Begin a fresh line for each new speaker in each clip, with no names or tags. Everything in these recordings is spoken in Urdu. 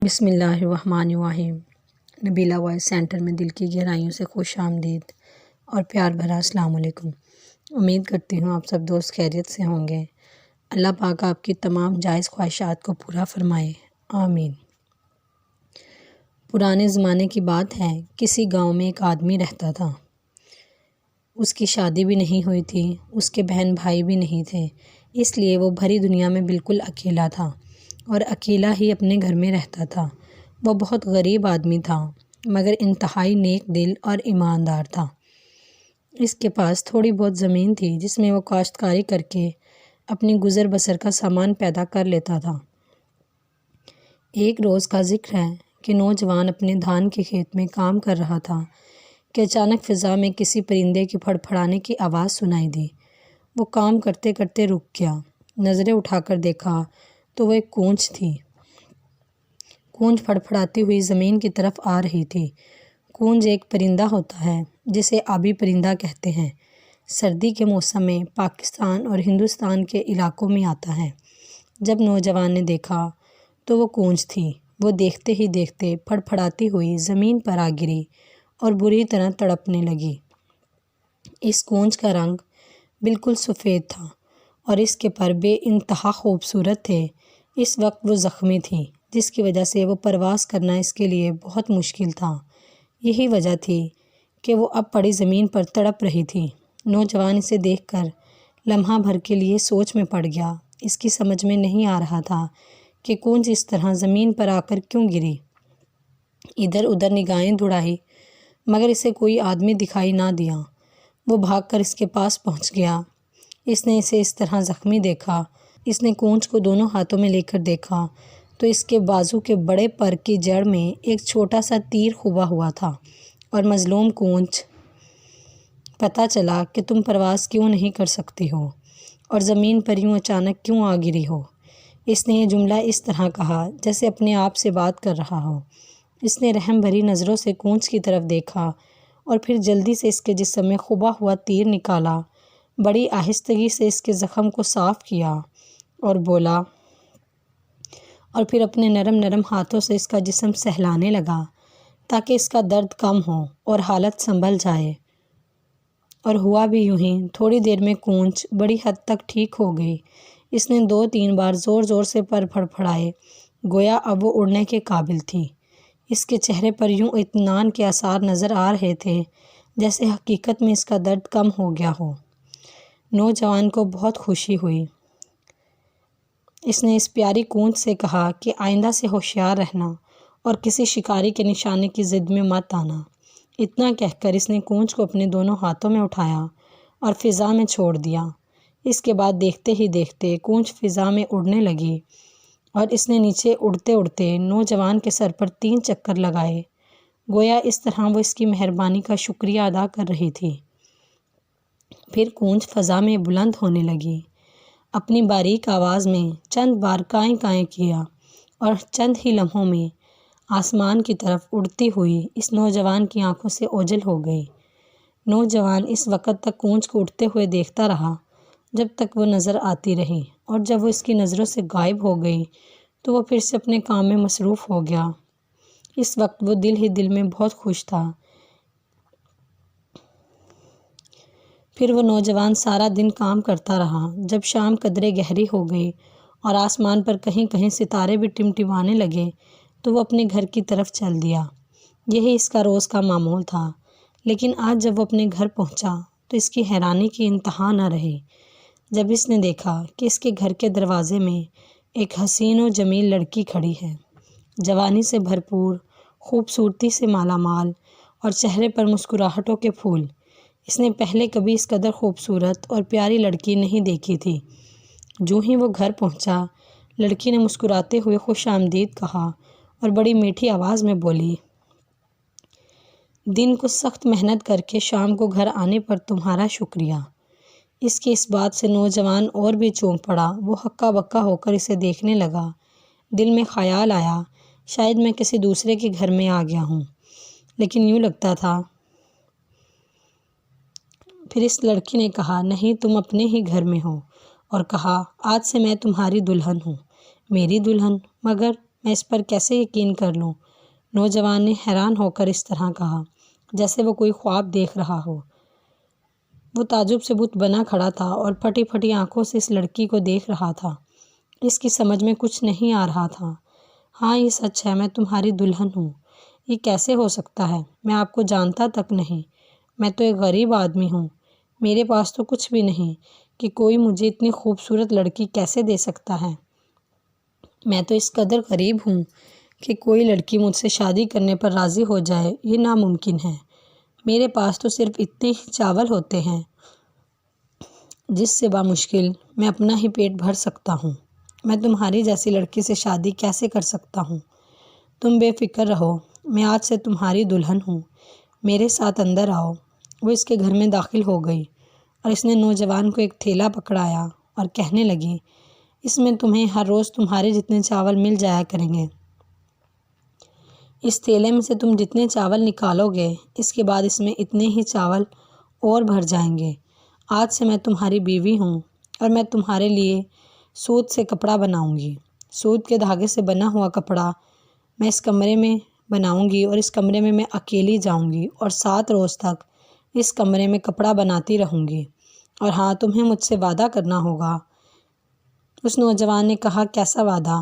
بسم اللہ الرحمن الرحیم۔ نبیلہ وائس سینٹر میں دل کی گہرائیوں سے خوش آمدید اور پیار بھرا السلام علیکم۔ امید کرتی ہوں آپ سب دوست خیریت سے ہوں گے۔ اللہ پاک آپ کی تمام جائز خواہشات کو پورا فرمائے، آمین۔ پرانے زمانے کی بات ہے، کسی گاؤں میں ایک آدمی رہتا تھا۔ اس کی شادی بھی نہیں ہوئی تھی، اس کے بہن بھائی بھی نہیں تھے، اس لیے وہ بھری دنیا میں بالکل اکیلا تھا اور اکیلا ہی اپنے گھر میں رہتا تھا۔ وہ بہت غریب آدمی تھا مگر انتہائی نیک دل اور ایماندار تھا۔ اس کے پاس تھوڑی بہت زمین تھی جس میں وہ کاشتکاری کر کے اپنی گزر بسر کا سامان پیدا کر لیتا تھا۔ ایک روز کا ذکر ہے کہ نوجوان اپنے دھان کے کھیت میں کام کر رہا تھا کہ اچانک فضا میں کسی پرندے کے پھڑپھڑانے کی آواز سنائی دی۔ وہ کام کرتے کرتے رک گیا، نظریں اٹھا کر دیکھا تو وہ ایک کونچ تھی۔ کونچ پھڑپھڑاتی ہوئی زمین کی طرف آ رہی تھی۔ کونچ ایک پرندہ ہوتا ہے جسے آبی پرندہ کہتے ہیں۔ سردی کے موسم میں پاکستان اور ہندوستان کے علاقوں میں آتا ہے۔ جب نوجوان نے دیکھا تو وہ کونچ تھی۔ وہ دیکھتے ہی دیکھتے پھڑپھڑاتی ہوئی زمین پر آ گری اور بری طرح تڑپنے لگی۔ اس کونچ کا رنگ بالکل سفید تھا اور اس کے پر بے انتہا خوبصورت تھے۔ اس وقت وہ زخمی تھی جس کی وجہ سے وہ پرواز کرنا اس کے لیے بہت مشکل تھا۔ یہی وجہ تھی کہ وہ اب پڑی زمین پر تڑپ رہی تھی۔ نوجوان اسے دیکھ کر لمحہ بھر کے لیے سوچ میں پڑ گیا۔ اس کی سمجھ میں نہیں آ رہا تھا کہ کونچ اس طرح زمین پر آ کر کیوں گری۔ ادھر ادھر نگاہیں دوڑائی مگر اسے کوئی آدمی دکھائی نہ دیا۔ وہ بھاگ کر اس کے پاس پہنچ گیا۔ اس نے اسے اس طرح زخمی دیکھا۔ اس نے کونچ کو دونوں ہاتھوں میں لے کر دیکھا تو اس کے بازو کے بڑے پر کی جڑ میں ایک چھوٹا سا تیر خبا ہوا تھا اور مظلوم کونچ، پتہ چلا کہ تم پرواز کیوں نہیں کر سکتی ہو اور زمین پر یوں اچانک کیوں آ گری ہو۔ اس نے یہ جملہ اس طرح کہا جیسے اپنے آپ سے بات کر رہا ہو۔ اس نے رحم بھری نظروں سے کونچ کی طرف دیکھا اور پھر جلدی سے اس کے جسم میں خبا ہوا تیر نکالا، بڑی آہستگی سے اس کے زخم کو صاف کیا اور بولا، اور پھر اپنے نرم نرم ہاتھوں سے اس کا جسم سہلانے لگا تاکہ اس کا درد کم ہو اور حالت سنبھل جائے۔ اور ہوا بھی یوں ہی۔ تھوڑی دیر میں کونچ بڑی حد تک ٹھیک ہو گئی۔ اس نے 2-3 بار زور زور سے پر پھڑپھڑائے، گویا اب وہ اڑنے کے قابل تھی۔ اس کے چہرے پر یوں اطمینان کے آثار نظر آ رہے تھے جیسے حقیقت میں اس کا درد کم ہو گیا ہو۔ نوجوان کو بہت خوشی ہوئی۔ اس نے اس پیاری کونچ سے کہا کہ آئندہ سے ہوشیار رہنا اور کسی شکاری کے نشانے کی ضد میں مت آنا۔ اتنا کہہ کر اس نے کونچ کو اپنے دونوں ہاتھوں میں اٹھایا اور فضا میں چھوڑ دیا۔ اس کے بعد دیکھتے ہی دیکھتے کونچ فضا میں اڑنے لگی اور اس نے نیچے اڑتے اڑتے نوجوان کے سر پر 3 چکر لگائے، گویا اس طرح وہ اس کی مہربانی کا شکریہ ادا کر رہی تھی۔ پھر کونچ فضا میں بلند ہونے لگی، اپنی باریک آواز میں چند بار کائیں کائیں کیا اور چند ہی لمحوں میں آسمان کی طرف اڑتی ہوئی اس نوجوان کی آنکھوں سے اوجھل ہو گئی۔ نوجوان اس وقت تک کونچ کو اڑتے ہوئے دیکھتا رہا جب تک وہ نظر آتی رہی، اور جب وہ اس کی نظروں سے غائب ہو گئی تو وہ پھر سے اپنے کام میں مصروف ہو گیا۔ اس وقت وہ دل ہی دل میں بہت خوش تھا۔ پھر وہ نوجوان سارا دن کام کرتا رہا۔ جب شام قدرے گہری ہو گئی اور آسمان پر کہیں کہیں ستارے بھی ٹمٹمانے لگے تو وہ اپنے گھر کی طرف چل دیا۔ یہی اس کا روز کا معمول تھا۔ لیکن آج جب وہ اپنے گھر پہنچا تو اس کی حیرانی کی انتہا نہ رہی جب اس نے دیکھا کہ اس کے گھر کے دروازے میں ایک حسین و جمیل لڑکی کھڑی ہے، جوانی سے بھرپور، خوبصورتی سے مالا مال اور چہرے پر مسکراہٹوں کے پھول۔ اس نے پہلے کبھی اس قدر خوبصورت اور پیاری لڑکی نہیں دیکھی تھی۔ جو ہی وہ گھر پہنچا، لڑکی نے مسکراتے ہوئے خوش آمدید کہا اور بڑی میٹھی آواز میں بولی، دن کو سخت محنت کر کے شام کو گھر آنے پر تمہارا شکریہ۔ اس کی اس بات سے نوجوان اور بھی چونک پڑا۔ وہ ہکا بکا ہو کر اسے دیکھنے لگا۔ دل میں خیال آیا، شاید میں کسی دوسرے کے گھر میں آ گیا ہوں، لیکن یوں لگتا تھا۔ پھر اس لڑکی نے کہا، نہیں، تم اپنے ہی گھر میں ہو، اور کہا، آج سے میں تمہاری دلہن ہوں۔ میری دلہن؟ مگر میں اس پر کیسے یقین کر لوں؟ نوجوان نے حیران ہو کر اس طرح کہا جیسے وہ کوئی خواب دیکھ رہا ہو۔ وہ تعجب سے بت بنا کھڑا تھا اور پھٹی پھٹی آنکھوں سے اس لڑکی کو دیکھ رہا تھا۔ اس کی سمجھ میں کچھ نہیں آ رہا تھا۔ ہاں یہ سچ ہے، میں تمہاری دلہن ہوں۔ یہ کیسے ہو سکتا ہے؟ میں آپ کو جانتا تک نہیں۔ میں تو ایک غریب آدمی ہوں۔ میرے پاس تو کچھ بھی نہیں کہ کوئی مجھے اتنی خوبصورت لڑکی کیسے دے سکتا ہے؟ میں تو اس قدر غریب ہوں کہ کوئی لڑکی مجھ سے شادی کرنے پر راضی ہو جائے یہ ناممکن ہے۔ میرے پاس تو صرف اتنے ہی چاول ہوتے ہیں جس سے بامشکل میں اپنا ہی پیٹ بھر سکتا ہوں۔ میں تمہاری جیسی لڑکی سے شادی کیسے کر سکتا ہوں؟ تم بے فکر رہو، میں آج سے تمہاری دلہن ہوں۔ میرے ساتھ اندر آؤ۔ وہ اس کے گھر میں داخل ہو گئی اور اس نے نوجوان کو ایک تھیلا پکڑایا اور کہنے لگی، اس میں تمہیں ہر روز تمہارے جتنے چاول مل جایا کریں گے۔ اس تھیلے میں سے تم جتنے چاول نکالو گے اس کے بعد اس میں اتنے ہی چاول اور بھر جائیں گے۔ آج سے میں تمہاری بیوی ہوں اور میں تمہارے لیے سوت سے کپڑا بناؤں گی۔ سوت کے دھاگے سے بنا ہوا کپڑا میں اس کمرے میں بناؤں گی اور اس کمرے میں اکیلی جاؤں گی اور 7 روز تک اس کمرے میں کپڑا بناتی رہوں گی۔ اور ہاں، تمہیں مجھ سے وعدہ کرنا ہوگا۔ اس نوجوان نے کہا، کیسا وعدہ؟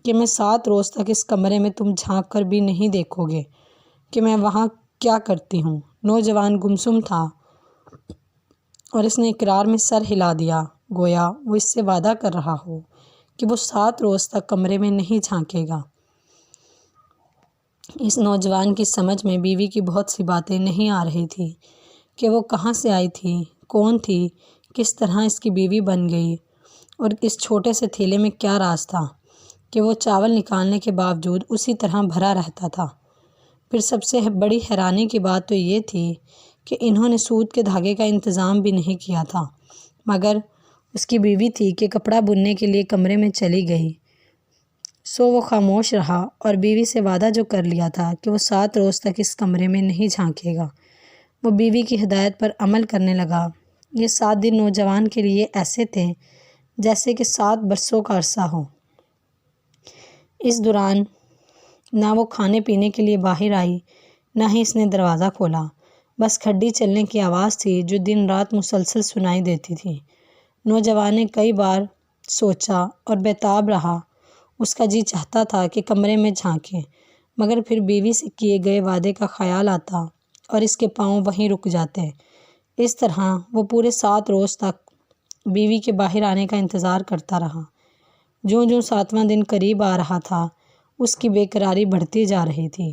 کہ میں 7 روز تک اس کمرے میں تم جھانک کر بھی نہیں دیکھو گے کہ میں وہاں کیا کرتی ہوں۔ نوجوان گمسم تھا اور اس نے اقرار میں سر ہلا دیا، گویا وہ اس سے وعدہ کر رہا ہو کہ وہ 7 روز تک کمرے میں نہیں جھانکے گا۔ اس نوجوان کی سمجھ میں بیوی کی بہت سی باتیں نہیں آ رہی تھی کہ وہ کہاں سے آئی تھی، کون تھی، کس طرح اس کی بیوی بن گئی، اور اس چھوٹے سے تھیلے میں کیا راز تھا کہ وہ چاول نکالنے کے باوجود اسی طرح بھرا رہتا تھا۔ پھر سب سے بڑی حیرانی کی بات تو یہ تھی کہ انہوں نے سوت کے دھاگے کا انتظام بھی نہیں کیا تھا، مگر اس کی بیوی تھی کہ کپڑا بننے کے لیے کمرے میں چلی گئی۔ سو وہ خاموش رہا اور بیوی سے وعدہ جو کر لیا تھا کہ وہ 7 روز تک اس کمرے میں نہیں جھانکے گا، وہ بیوی کی ہدایت پر عمل کرنے لگا۔ یہ 7 دن نوجوان کے لیے ایسے تھے جیسے کہ 7 برسوں کا عرصہ ہو۔ اس دوران نہ وہ کھانے پینے کے لیے باہر آئی، نہ ہی اس نے دروازہ کھولا۔ بس کھڈی چلنے کی آواز تھی جو دن رات مسلسل سنائی دیتی تھی۔ نوجوان نے کئی بار سوچا اور بیتاب رہا۔ اس کا جی چاہتا تھا کہ کمرے میں جھانکے، مگر پھر بیوی سے کیے گئے وعدے کا خیال آتا اور اس کے پاؤں وہیں رک جاتے۔ اس طرح وہ پورے 7 روز تک بیوی کے باہر آنے کا انتظار کرتا رہا۔ جوں جوں 7واں دن قریب آ رہا تھا اس کی بے قراری بڑھتی جا رہی تھی۔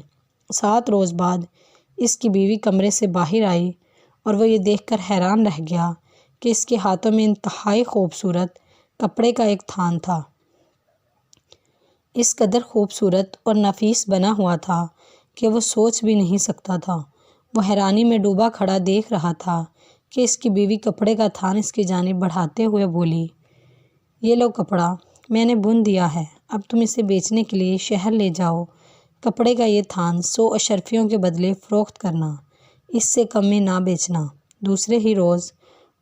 7 روز بعد اس کی بیوی کمرے سے باہر آئی اور وہ یہ دیکھ کر حیران رہ گیا کہ اس کے ہاتھوں میں انتہائی خوبصورت کپڑے کا ایک تھان تھا۔ اس قدر خوبصورت اور نفیس بنا ہوا تھا کہ وہ سوچ بھی نہیں سکتا تھا۔ وہ حیرانی میں ڈوبا کھڑا دیکھ رہا تھا کہ اس کی بیوی کپڑے کا تھان اس کی جانب بڑھاتے ہوئے بولی، یہ لو کپڑا، میں نے بن دیا ہے، اب تم اسے بیچنے کے لیے شہر لے جاؤ۔ کپڑے کا یہ تھان 100 اشرفیوں کے بدلے فروخت کرنا، اس سے کم میں نہ بیچنا۔ دوسرے ہی روز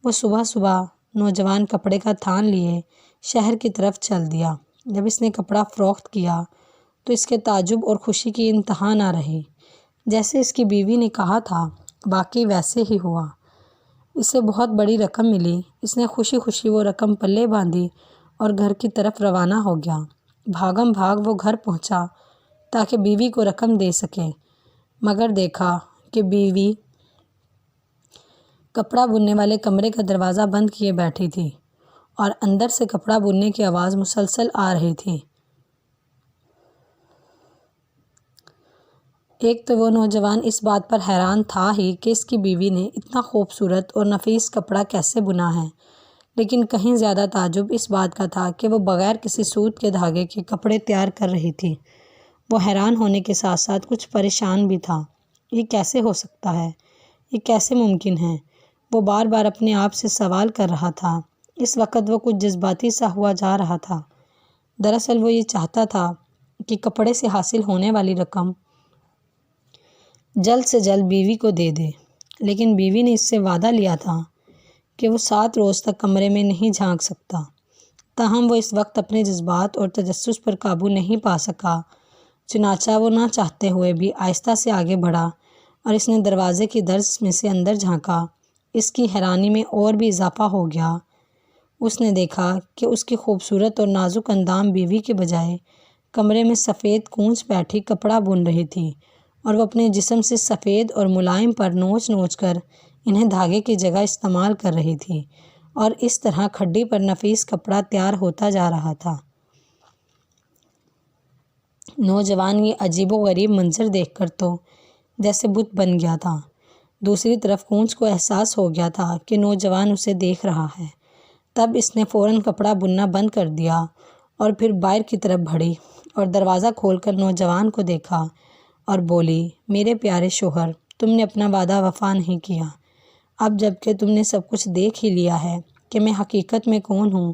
وہ صبح صبح نوجوان کپڑے کا تھان لیے شہر کی طرف چل دیا۔ جب اس نے کپڑا فروخت کیا تو اس کے تعجب اور خوشی کی انتہا نہ رہی۔ جیسے اس کی بیوی نے کہا تھا واقعی ویسے ہی ہوا۔ اسے بہت بڑی رقم ملی۔ اس نے خوشی خوشی وہ رقم پلے باندھی اور گھر کی طرف روانہ ہو گیا۔ بھاگم بھاگ وہ گھر پہنچا تاکہ بیوی کو رقم دے سکے، مگر دیکھا کہ بیوی کپڑا بننے والے کمرے کا دروازہ بند کیے بیٹھی تھی اور اندر سے کپڑا بننے کی آواز مسلسل آ رہی تھی۔ ایک تو وہ نوجوان اس بات پر حیران تھا ہی کہ اس کی بیوی نے اتنا خوبصورت اور نفیس کپڑا کیسے بنا ہے، لیکن کہیں زیادہ تعجب اس بات کا تھا کہ وہ بغیر کسی سوت کے دھاگے کے کپڑے تیار کر رہی تھی۔ وہ حیران ہونے کے ساتھ ساتھ کچھ پریشان بھی تھا۔ یہ کیسے ہو سکتا ہے؟ یہ کیسے ممکن ہے؟ وہ بار بار اپنے آپ سے سوال کر رہا تھا۔ اس وقت وہ کچھ جذباتی سا ہوا جا رہا تھا۔ دراصل وہ یہ چاہتا تھا کہ کپڑے سے حاصل ہونے والی رقم جلد سے جلد بیوی کو دے دے، لیکن بیوی نے اس سے وعدہ لیا تھا کہ وہ 7 روز تک کمرے میں نہیں جھانک سکتا۔ تاہم وہ اس وقت اپنے جذبات اور تجسس پر قابو نہیں پا سکا، چنانچہ وہ نہ چاہتے ہوئے بھی آہستہ سے آگے بڑھا اور اس نے دروازے کی درز میں سے اندر جھانکا۔ اس کی حیرانی میں اور بھی اضافہ ہو گیا۔ اس نے دیکھا کہ اس کی خوبصورت اور نازک اندام بیوی کے بجائے کمرے میں سفید کونچ بیٹھی کپڑا بن رہی تھی، اور وہ اپنے جسم سے سفید اور ملائم پر نوچ نوچ کر انہیں دھاگے کی جگہ استعمال کر رہی تھی، اور اس طرح کھڈی پر نفیس کپڑا تیار ہوتا جا رہا تھا۔ نوجوان یہ عجیب و غریب منظر دیکھ کر تو جیسے بت بن گیا تھا۔ دوسری طرف کونچ کو احساس ہو گیا تھا کہ نوجوان اسے دیکھ رہا ہے۔ تب اس نے فوراً کپڑا بننا بند کر دیا اور پھر باہر کی طرف بڑھی اور دروازہ کھول کر نوجوان کو دیکھا اور بولی، میرے پیارے شوہر، تم نے اپنا وعدہ وفا نہیں کیا۔ اب جب کہ تم نے سب کچھ دیکھ ہی لیا ہے کہ میں حقیقت میں کون ہوں،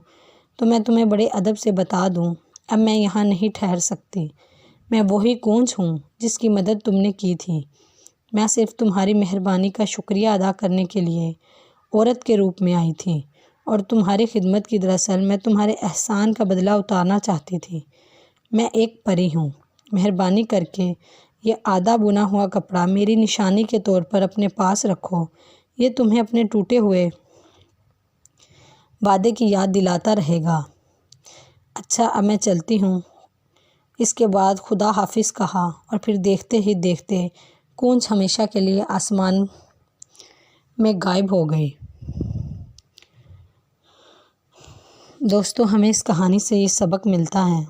تو میں تمہیں بڑے ادب سے بتا دوں، اب میں یہاں نہیں ٹھہر سکتی۔ میں وہی کونچ ہوں جس کی مدد تم نے کی تھی۔ میں صرف تمہاری مہربانی کا شکریہ ادا کرنے کے لیے عورت کے روپ میں آئی تھی، اور تمہاری خدمت کی دراصل میں تمہارے احسان کا بدلہ اتارنا چاہتی تھی۔ میں ایک پری ہوں، مہربانی کر کے یہ آدھا بنا ہوا کپڑا میری نشانی کے طور پر اپنے پاس رکھو، یہ تمہیں اپنے ٹوٹے ہوئے وعدے کی یاد دلاتا رہے گا۔ اچھا، اب میں چلتی ہوں۔ اس کے بعد خدا حافظ کہا اور پھر دیکھتے ہی دیکھتے کونچ ہمیشہ کے لیے آسمان میں غائب ہو گئی۔ دوستو، ہمیں اس کہانی سے یہ سبق ملتا ہے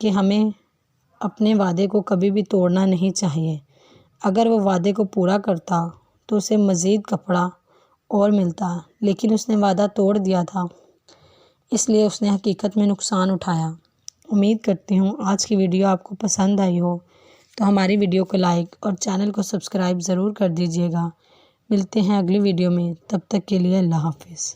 کہ ہمیں اپنے وعدے کو کبھی بھی توڑنا نہیں چاہیے۔ اگر وہ وعدے کو پورا کرتا تو اسے مزید کپڑا اور ملتا، لیکن اس نے وعدہ توڑ دیا تھا، اس لیے اس نے حقیقت میں نقصان اٹھایا۔ امید کرتی ہوں آج کی ویڈیو آپ کو پسند آئی ہو، تو ہماری ویڈیو کو لائک اور چینل کو سبسکرائب ضرور کر دیجیے گا۔ ملتے ہیں اگلی ویڈیو میں، تب تک کے لیے اللہ حافظ۔